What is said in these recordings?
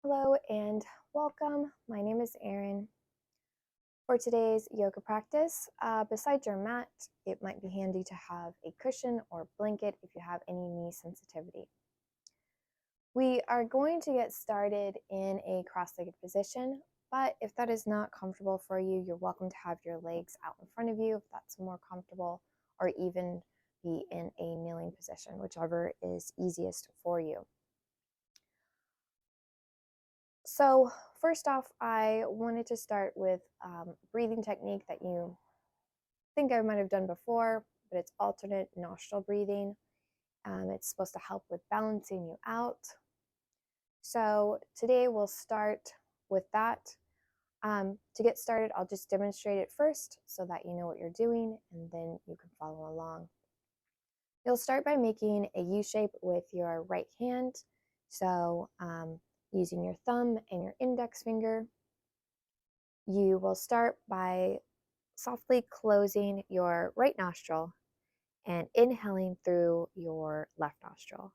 Hello and welcome. My name is Erin. For today's yoga practice, besides your mat, it might be handy to have a cushion or blanket if you have any knee sensitivity. We are going to get started in a cross-legged position, but if that is not comfortable for you, you're welcome to have your legs out in front of you if that's more comfortable, or even be in a kneeling position, whichever is easiest for you. So first off, I wanted to start with breathing technique that you think I might have done before, but it's alternate nostril breathing. It's supposed to help with balancing you out. So today we'll start with that. To get started, I'll just demonstrate it first so that you know what you're doing, and then you can follow along. You'll start by making a U shape with your right hand. So using your thumb and your index finger, you will start by softly closing your right nostril and inhaling through your left nostril.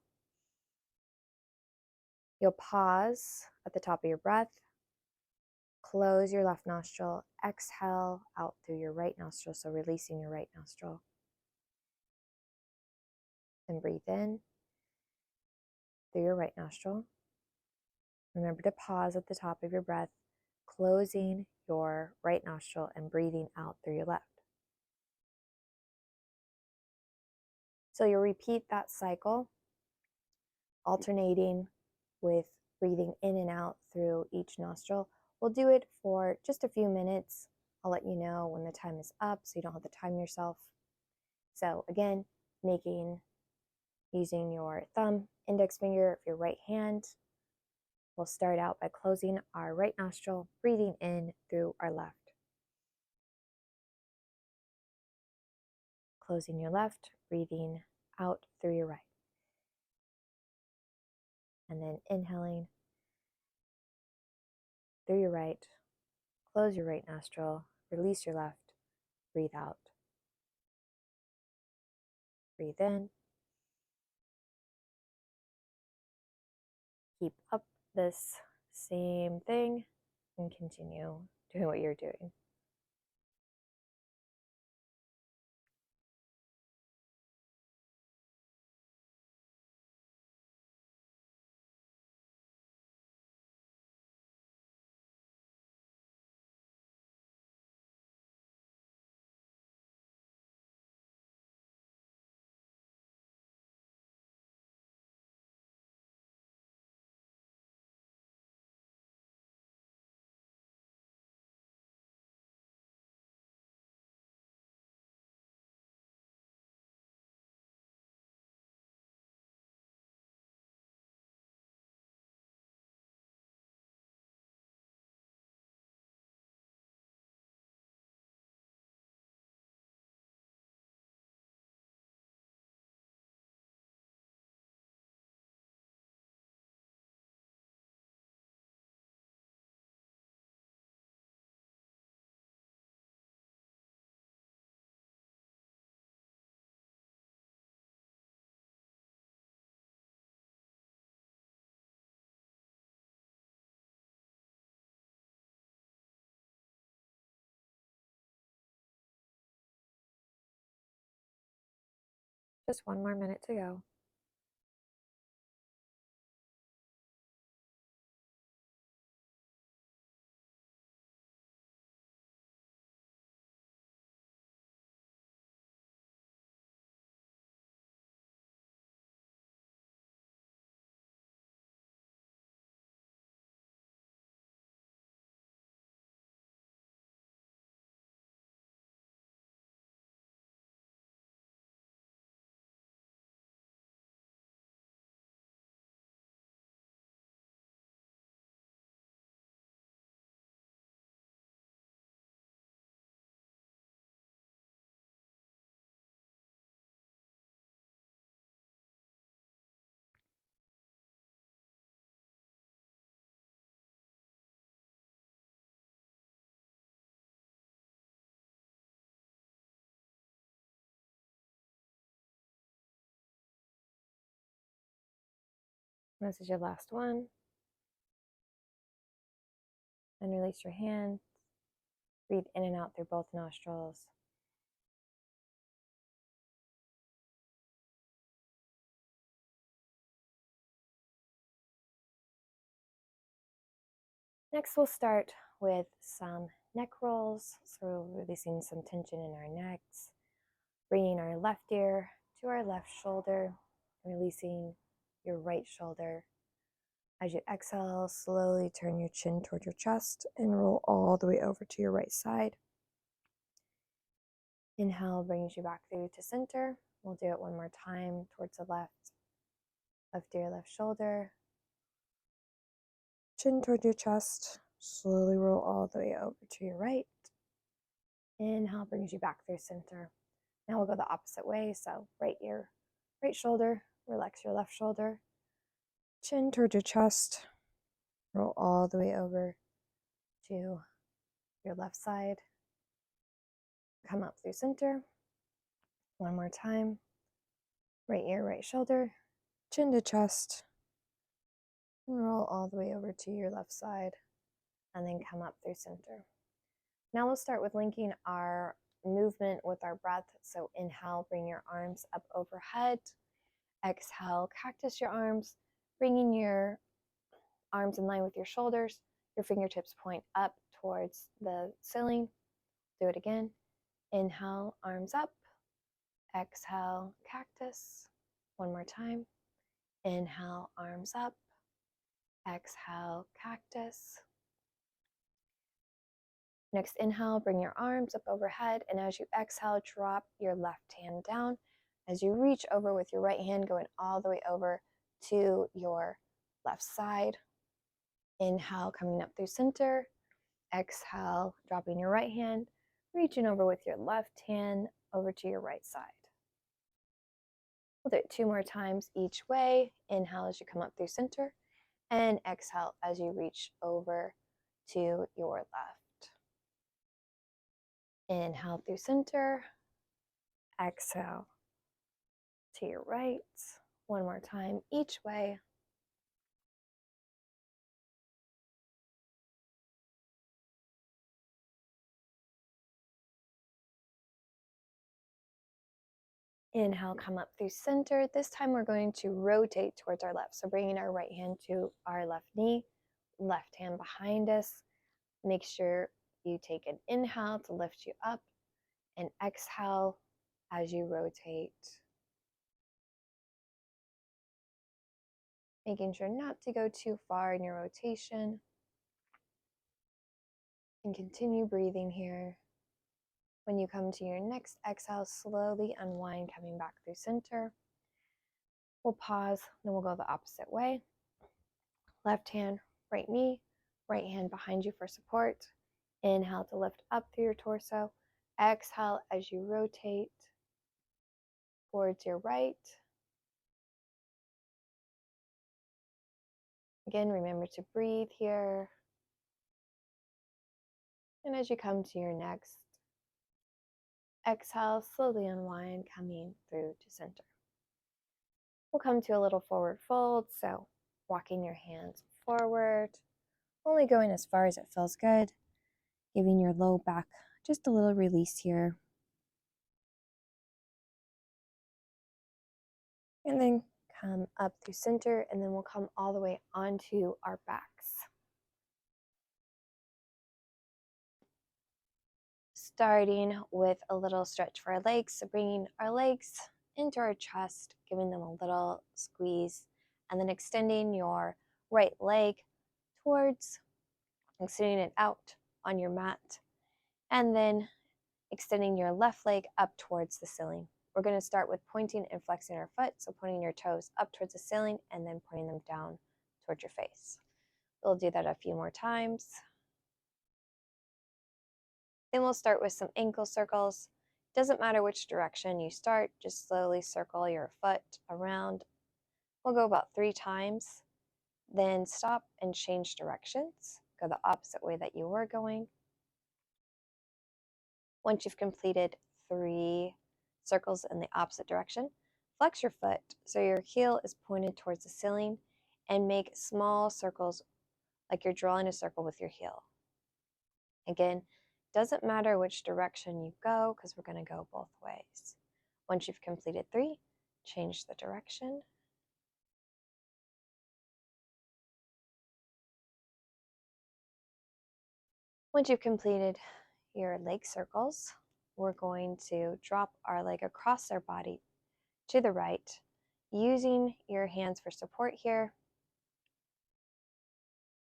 You'll pause at the top of your breath, close your left nostril, exhale out through your right nostril, so releasing your right nostril. Then breathe in through your right nostril. Remember to pause at the top of your breath, closing your right nostril and breathing out through your left. So you'll repeat that cycle, alternating with breathing in and out through each nostril. We'll do it for just a few minutes. I'll let you know when the time is up so you don't have to time yourself. So again, using your thumb, index finger of your right hand. We'll start out by closing our right nostril, breathing in through our left. Closing your left, breathing out through your right. And then inhaling through your right, close your right nostril, release your left, breathe out. Breathe in. Keep up this same thing and continue doing what you're doing. Just one more minute to go. This is your last one. Then release your hands. Breathe in and out through both nostrils. Next, we'll start with some neck rolls. So we're releasing some tension in our necks, bringing our left ear to our left shoulder, releasing your right shoulder. As you exhale, slowly turn your chin toward your chest and roll all the way over to your right side. Inhale brings you back through to center. We'll do it one more time towards the left. Left ear, left shoulder. Chin toward your chest. Slowly roll all the way over to your right. Inhale brings you back through center. Now we'll go the opposite way. So right ear, right shoulder. Relax your left shoulder. Chin toward your chest. Roll all the way over to your left side. Come up through center. One more time. Right ear, right shoulder. Chin to chest. And roll all the way over to your left side. And then come up through center. Now we'll start with linking our movement with our breath. So inhale, bring your arms up overhead. Exhale, cactus your arms, bringing your arms in line with your shoulders. Your fingertips point up towards the ceiling. Do it again. Inhale, arms up. Exhale, cactus. One more time. Inhale, arms up. Exhale, cactus. Next inhale, bring your arms up overhead, and as you exhale, drop your left hand down. As you reach over with your right hand, going all the way over to your left side. Inhale, coming up through center. Exhale, dropping your right hand, reaching over with your left hand over to your right side. We'll do it 2 more times each way. Inhale as you come up through center, and exhale as you reach over to your left. Inhale through center, exhale to your right. One more time each way. Inhale, come up through center. This time we're going to rotate towards our left. So bringing our right hand to our left knee, left hand behind us. Make sure you take an inhale to lift you up and exhale as you rotate. Making sure not to go too far in your rotation. And continue breathing here. When you come to your next exhale, slowly unwind, coming back through center. We'll pause, then we'll go the opposite way. Left hand, right knee, right hand behind you for support. Inhale to lift up through your torso. Exhale as you rotate towards your right. Again, remember to breathe here. And as you come to your next exhale, slowly unwind, coming through to center. We'll come to a little forward fold, so walking your hands forward, only going as far as it feels good, giving your low back just a little release here. And then come up through center, and then we'll come all the way onto our backs. Starting with a little stretch for our legs, so bringing our legs into our chest, giving them a little squeeze, and then extending your right leg towards, extending it out on your mat, and then extending your left leg up towards the ceiling. We're going to start with pointing and flexing our foot, so pointing your toes up towards the ceiling and then pointing them down towards your face. We'll do that a few more times. Then we'll start with some ankle circles. Doesn't matter which direction you start, just slowly circle your foot around. We'll go about 3 times, then stop and change directions. Go the opposite way that you were going. Once you've completed 3 circles in the opposite direction, flex your foot so your heel is pointed towards the ceiling and make small circles like you're drawing a circle with your heel. Again, doesn't matter which direction you go because we're going to go both ways. Once you've completed 3, change the direction. Once you've completed your leg circles, we're going to drop our leg across our body to the right, using your hands for support here.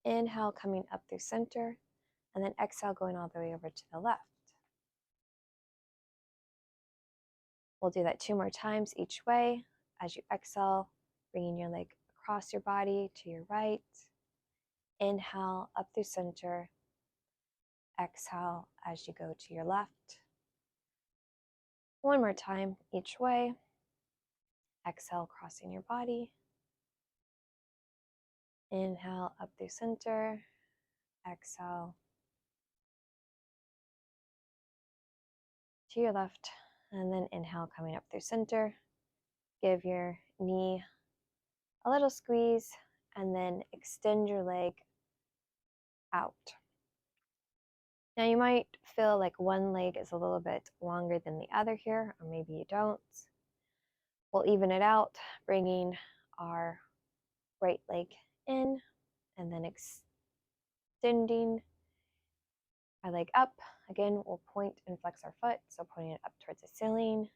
Inhale, coming up through center, and then exhale, going all the way over to the left. We'll do that 2 more times each way. As you exhale, bringing your leg across your body to your right. Inhale, up through center. Exhale as you go to your left. 1 more time each way. Exhale, crossing your body. Inhale, up through center. Exhale to your left. And then inhale, coming up through center. Give your knee a little squeeze and then extend your leg out. Now you might feel like one leg is a little bit longer than the other here, or maybe you don't. We'll even it out, bringing our right leg in and then extending our leg up. Again, we'll point and flex our foot, so pointing it up towards the ceiling,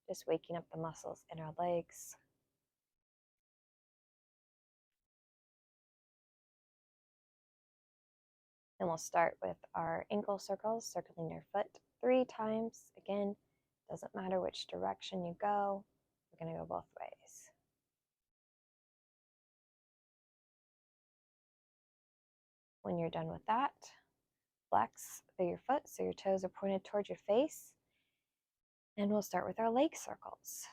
just waking up the muscles in our legs. Then we'll start with our ankle circles, circling your foot 3 times. Again, doesn't matter which direction you go, we're going to go both ways. When you're done with that, flex through your foot so your toes are pointed towards your face. And we'll start with our leg circles.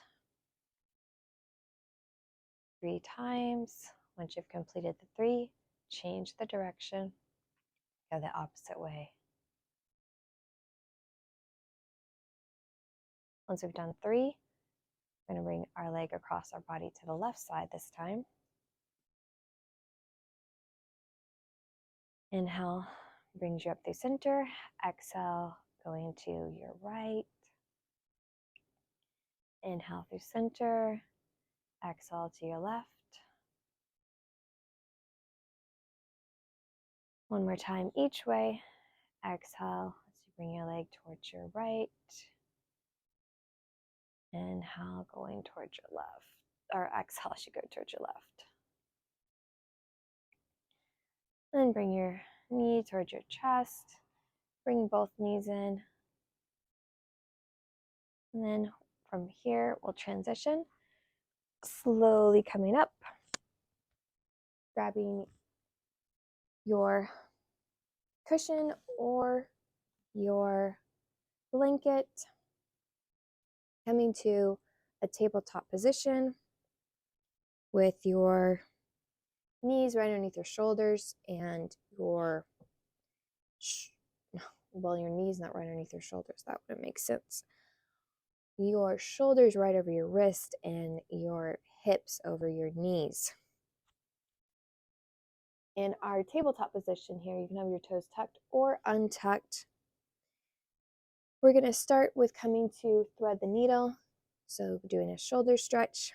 3 times. Once you've completed the 3, change the direction, go the opposite way. Once we've done 3, we're going to bring our leg across our body to the left side this time. Inhale brings you up through center. Exhale, going to your right. Inhale through center. Exhale to your left. 1 more time each way. Exhale as you bring your leg towards your right. Inhale, going towards your left. Or exhale as you go towards your left. Then bring your knee towards your chest. Bring both knees in. And then from here, we'll transition. Slowly coming up. Grabbing your cushion or your blanket. Coming to a tabletop position with your knees right underneath your shoulders and your your knees not right underneath your shoulders. That wouldn't make sense. Your shoulders right over your wrist and your hips over your knees. In our tabletop position here, you can have your toes tucked or untucked. We're going to start with coming to thread the needle, so doing a shoulder stretch.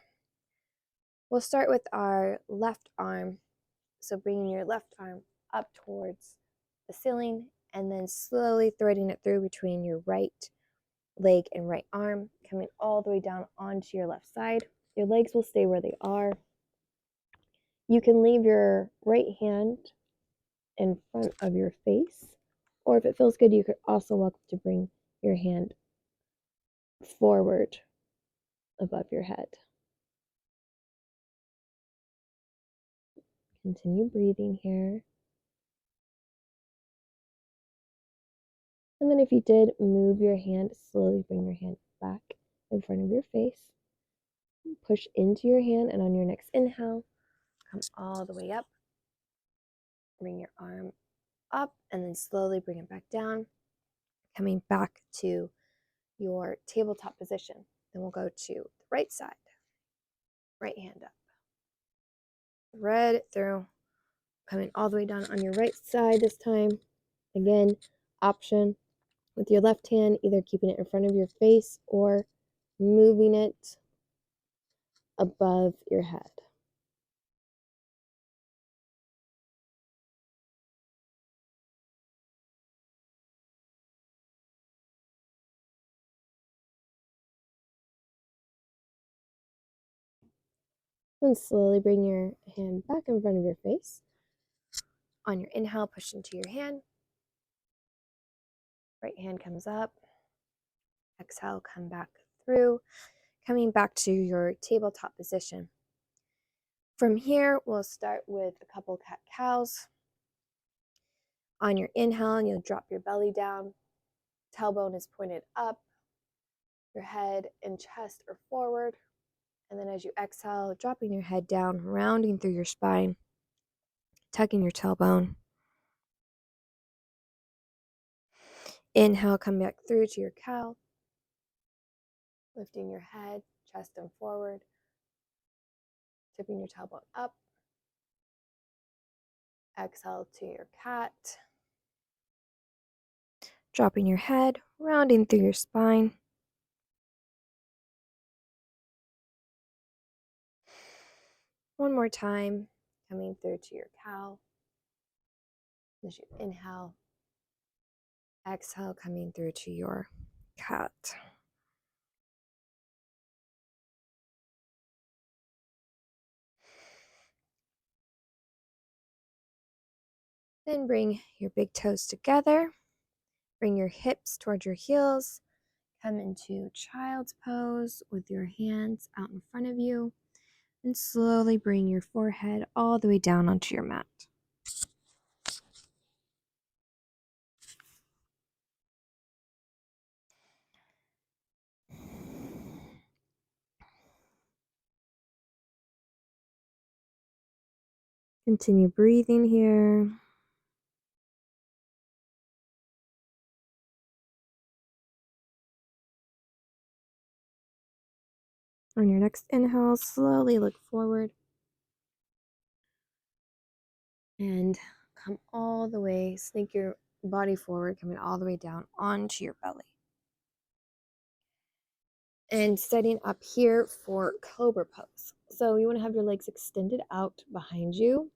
We'll start with our left arm, so bringing your left arm up towards the ceiling and then slowly threading it through between your right leg and right arm, coming all the way down onto your left side. Your legs will stay where they are. You can leave your right hand in front of your face, or if it feels good, you could also welcome to bring your hand forward above your head. Continue breathing here. And then if you did move your hand, slowly bring your hand back in front of your face. Push into your hand, and on your next inhale, come all the way up. Bring your arm up and then slowly bring it back down, coming back to your tabletop position. Then we'll go to the right side, right hand up. Thread it through, coming all the way down on your right side this time. Again, option with your left hand, either keeping it in front of your face or moving it above your head. And slowly bring your hand back in front of your face. On your inhale, push into your hand. Right hand comes up. Exhale, come back through, coming back to your tabletop position. From here, we'll start with a couple cat-cows. On your inhale, you'll drop your belly down. Tailbone is pointed up. Your head and chest are forward. And then as you exhale, dropping your head down, rounding through your spine, tucking your tailbone. Inhale, come back through to your cow. Lifting your head, chest and forward. Tipping your tailbone up. Exhale to your cat. Dropping your head, rounding through your spine. One more time, coming through to your cow. As you inhale, exhale, coming through to your cat. Then bring your big toes together. Bring your hips towards your heels. Come into child's pose with your hands out in front of you. And slowly bring your forehead all the way down onto your mat. Continue breathing here. On your next inhale, slowly look forward. And come all the way, slink your body forward, coming all the way down onto your belly. And setting up here for cobra pose. So you want to have your legs extended out behind you.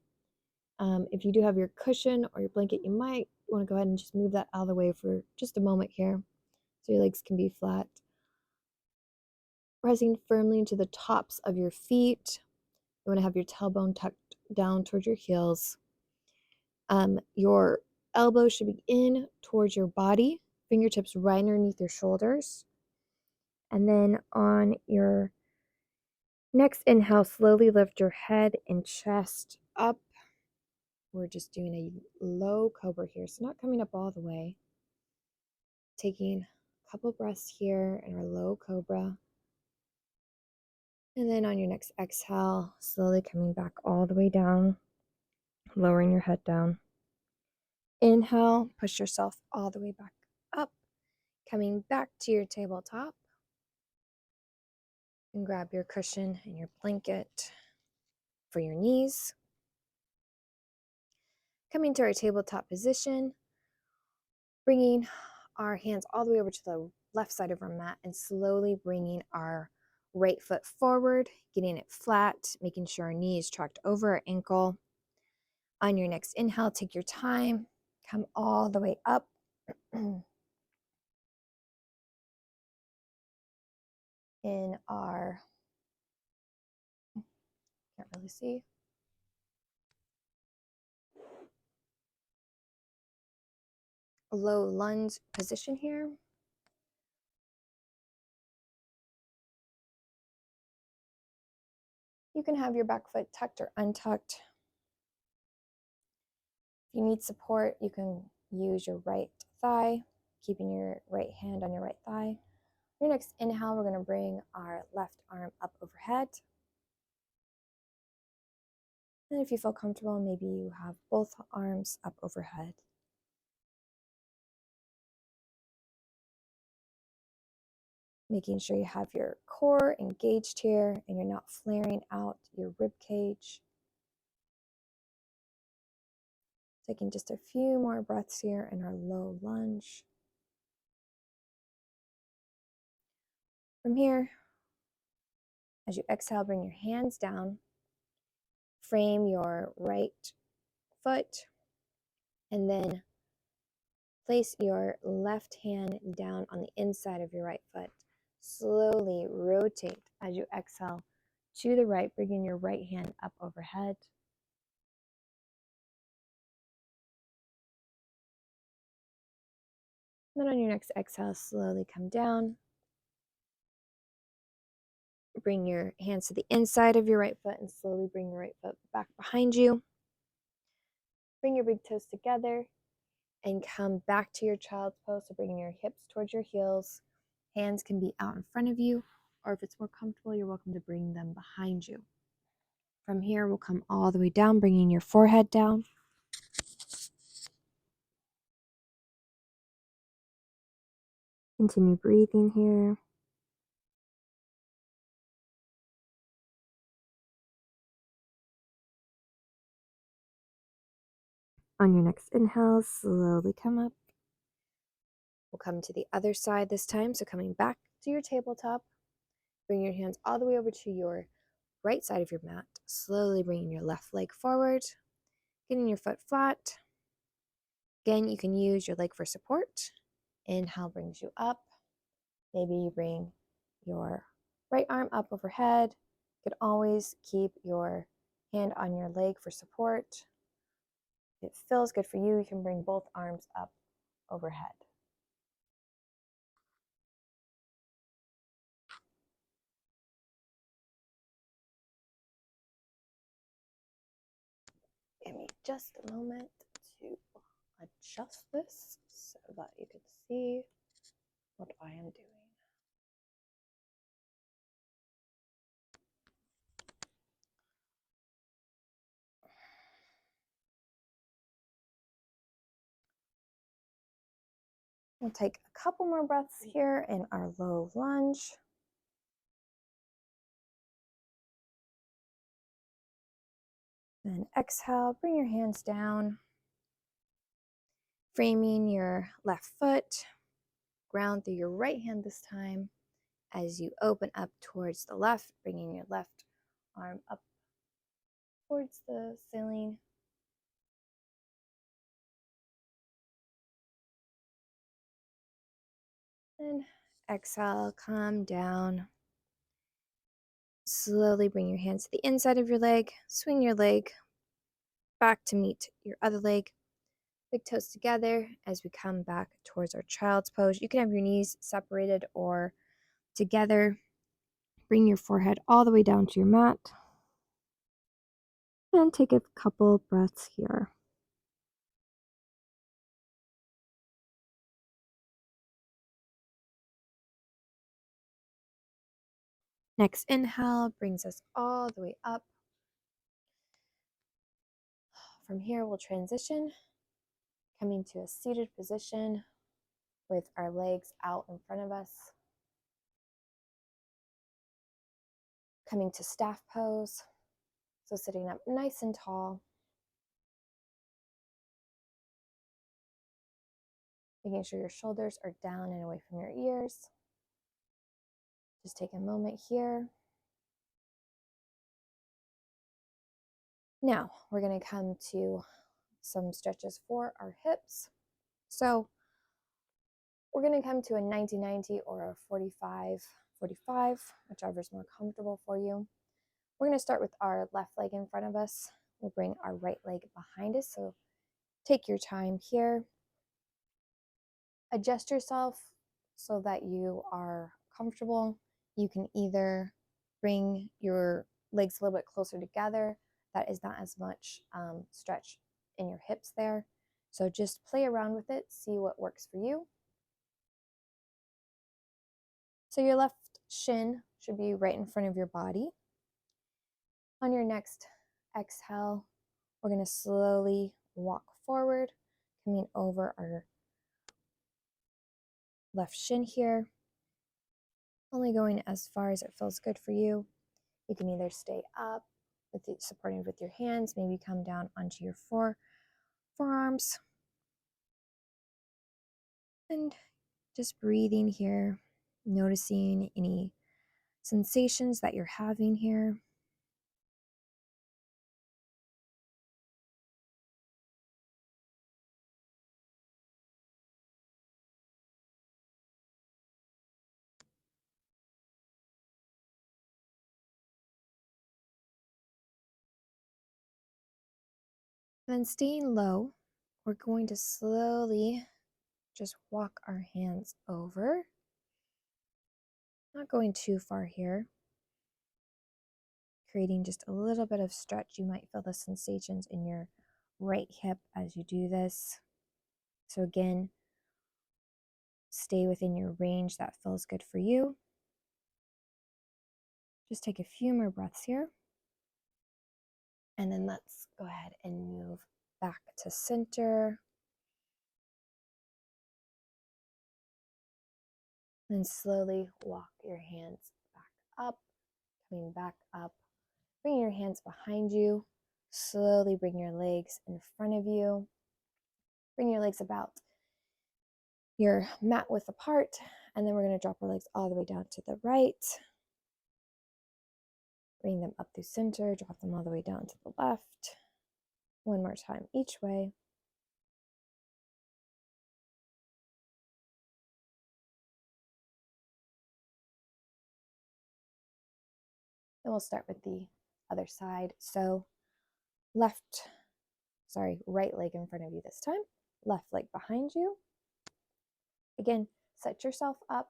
If you do have your cushion or your blanket, you might want to go ahead and just move that out of the way for just a moment here so your legs can be flat. Pressing firmly into the tops of your feet. You want to have your tailbone tucked down towards your heels. Your elbows should be in towards your body, fingertips right underneath your shoulders. And then on your next inhale, slowly lift your head and chest up. We're just doing a low cobra here, so not coming up all the way. Taking a couple breaths here in our low cobra. And then on your next exhale, slowly coming back all the way down, lowering your head down. Inhale, push yourself all the way back up, coming back to your tabletop. And grab your cushion and your blanket for your knees. Coming to our tabletop position, bringing our hands all the way over to the left side of our mat and slowly bringing our right foot forward, getting it flat, making sure our knee is tracked over our ankle. On your next inhale, take your time, come all the way up. In our, can't really see. Low lunge position here. You can have your back foot tucked or untucked. If you need support, you can use your right thigh, keeping your right hand on your right thigh. Your next inhale, we're going to bring our left arm up overhead. And if you feel comfortable, maybe you have both arms up overhead. Making sure you have your core engaged here and you're not flaring out your rib cage. Taking just a few more breaths here in our low lunge. From here, as you exhale, bring your hands down, frame your right foot, and then place your left hand down on the inside of your right foot. Slowly rotate as you exhale to the right, bringing your right hand up overhead. Then on your next exhale, slowly come down. Bring your hands to the inside of your right foot and slowly bring your right foot back behind you. Bring your big toes together and come back to your child's pose. So bringing your hips towards your heels. Hands can be out in front of you, or if it's more comfortable, you're welcome to bring them behind you. From here, we'll come all the way down, bringing your forehead down. Continue breathing here. On your next inhale, slowly come up. We'll come to the other side this time, so coming back to your tabletop. Bring your hands all the way over to your right side of your mat. Slowly bringing your left leg forward, getting your foot flat. Again, you can use your leg for support. Inhale brings you up. Maybe you bring your right arm up overhead. You can always keep your hand on your leg for support. If it feels good for you, you can bring both arms up overhead. Give me just a moment to adjust this so that you can see what I am doing. We'll take a couple more breaths here in our low lunge. Then exhale, bring your hands down, framing your left foot, ground through your right hand this time as you open up towards the left, bringing your left arm up towards the ceiling. And exhale, come down. Slowly bring your hands to the inside of your leg, swing your leg back to meet your other leg. Big toes together as we come back towards our child's pose. You can have your knees separated or together. Bring your forehead all the way down to your mat. And take a couple breaths here. Next inhale brings us all the way up. From here, we'll transition, coming to a seated position with our legs out in front of us. Coming to staff pose, so sitting up nice and tall. Making sure your shoulders are down and away from your ears. Just take a moment here. Now, we're going to come to some stretches for our hips. So, we're going to come to a 90-90 or a 45-45, whichever is more comfortable for you. We're going to start with our left leg in front of us. We'll bring our right leg behind us. So take your time here. Adjust yourself so that you are comfortable. You can either bring your legs a little bit closer together. That is not as much stretch in your hips there. So just play around with it, see what works for you. So your left shin should be right in front of your body. On your next exhale, we're going to slowly walk forward, coming over our left shin here. Only going as far as it feels good for you. You can either stay up, supporting with your hands, maybe come down onto your forearms. And just breathing here, noticing any sensations that you're having here. Then staying low, we're going to slowly just walk our hands over. Not going too far here. Creating just a little bit of stretch. You might feel the sensations in your right hip as you do this. So again, stay within your range that feels good for you. Just take a few more breaths here. And then let's go ahead and move back to center. Then slowly walk your hands back up, coming back up. Bring your hands behind you. Slowly bring your legs in front of you. Bring your legs about your mat width apart. And then we're going to drop our legs all the way down to the right. Bring them up through center. Drop them all the way down to the left. One more time each way. Then we'll start with the other side. So right leg in front of you this time. Left leg behind you. Again, set yourself up.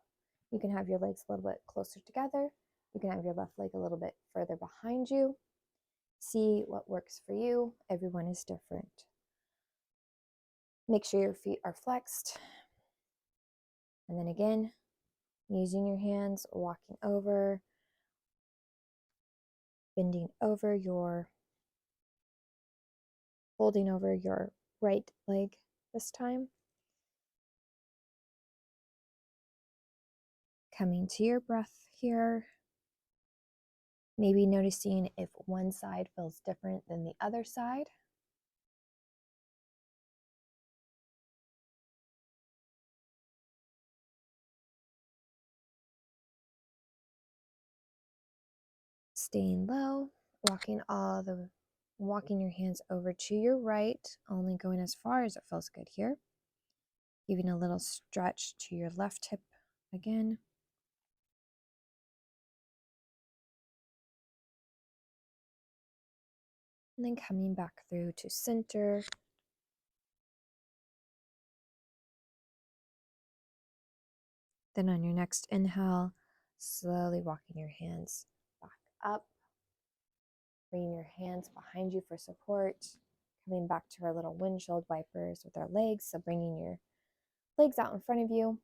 You can have your legs a little bit closer together. You can have your left leg a little bit further behind you. See what works for you. Everyone is different. Make sure your feet are flexed. And then again, using your hands, walking over, bending over folding over your right leg this time. Coming to your breath here. Maybe noticing if one side feels different than the other side. Staying low, walking your hands over to your right, only going as far as it feels good here. Giving a little stretch to your left hip again. And then coming back through to center. Then on your next inhale, slowly walking your hands back up. Bringing your hands behind you for support. Coming back to our little windshield wipers with our legs. So bringing your legs out in front of you.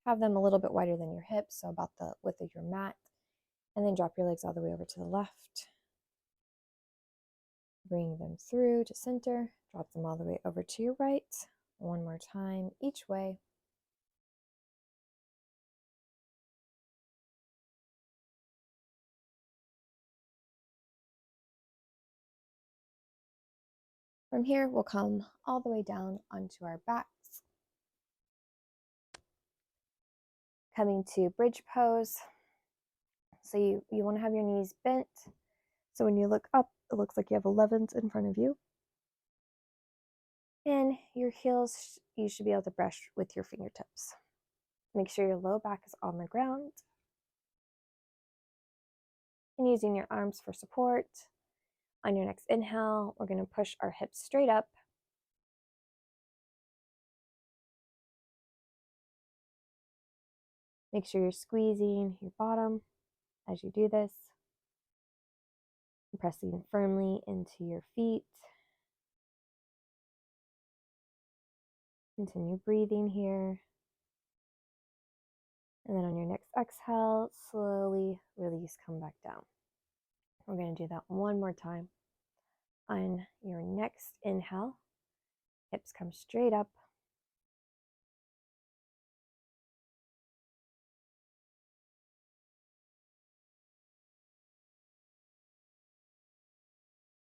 Have them a little bit wider than your hips, so about the width of your mat. And then drop your legs all the way over to the left. Bring them through to center. Drop them all the way over to your right. One more time each way. From here, we'll come all the way down onto our backs. Coming to bridge pose. So you want to have your knees bent. So when you look up, it looks like you have 11s in front of you. And your heels, you should be able to brush with your fingertips. Make sure your low back is on the ground. And using your arms for support. On your next inhale, we're going to push our hips straight up. Make sure you're squeezing your bottom as you do this. Pressing firmly into your feet. Continue breathing here. And then on your next exhale, slowly release, come back down. We're going to do that one more time. On your next inhale, hips come straight up.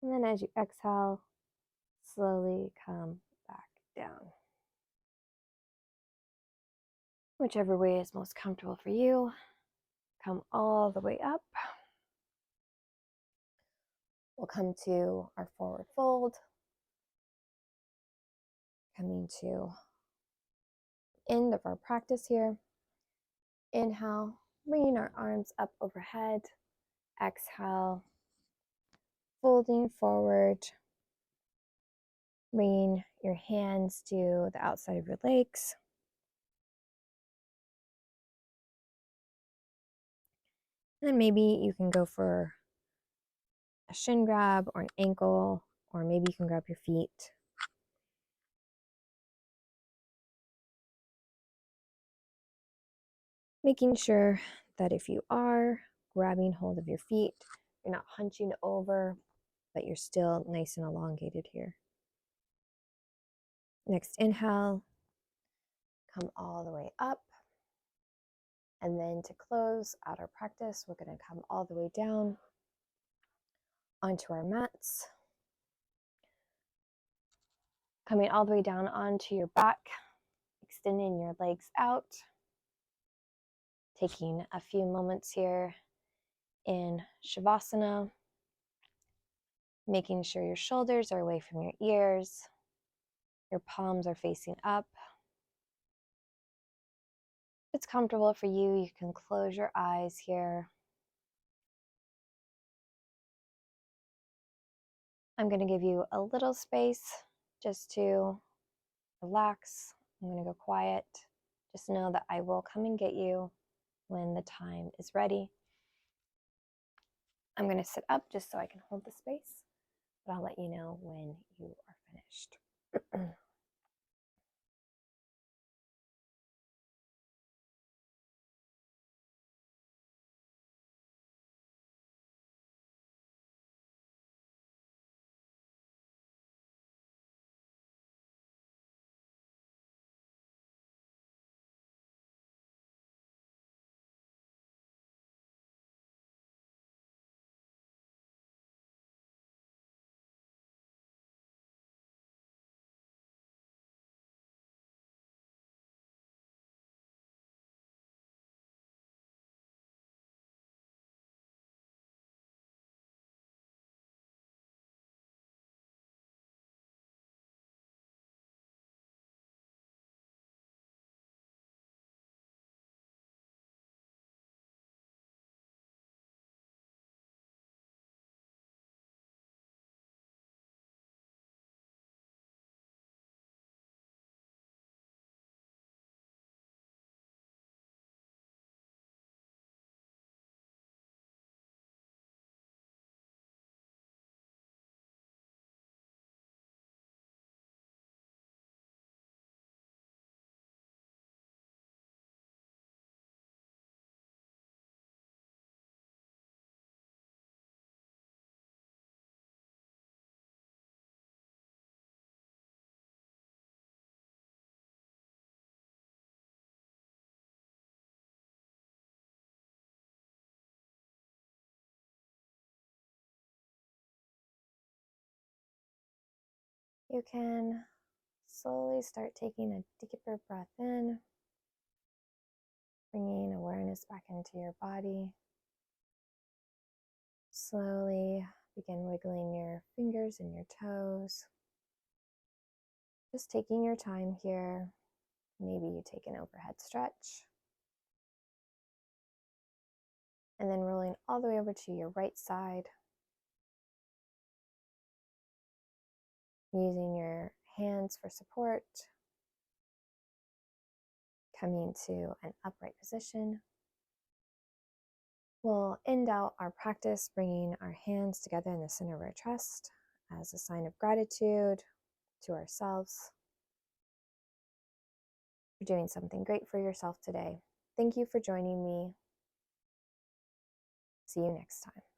And then as you exhale, slowly come back down. Whichever way is most comfortable for you, come all the way up. We'll come to our forward fold, coming to end of our practice here. Inhale, bringing our arms up overhead. Exhale, folding forward, bringing your hands to the outside of your legs. And then maybe you can go for a shin grab or an ankle, or maybe you can grab your feet. Making sure that if you are grabbing hold of your feet, you're not hunching over, but you're still nice and elongated here. Next inhale, come all the way up. And then to close out our practice, we're going to come all the way down onto our mats. Coming all the way down onto your back, extending your legs out. Taking a few moments here in Shavasana, making sure your shoulders are away from your ears, your palms are facing up. If it's comfortable for you, you can close your eyes here. I'm going to give you a little space just to relax. I'm going to go quiet. Just know that I will come and get you when the time is ready. I'm going to sit up just so I can hold the space, but I'll let you know when you are finished. You can slowly start taking a deeper breath in, bringing awareness back into your body. Slowly begin wiggling your fingers and your toes. Just taking your time here. Maybe you take an overhead stretch. And then rolling all the way over to your right side. Using your hands for support. Coming to an upright position. We'll end out our practice bringing our hands together in the center of our chest as a sign of gratitude to ourselves for doing something great for yourself today. Thank you for joining me. See you next time.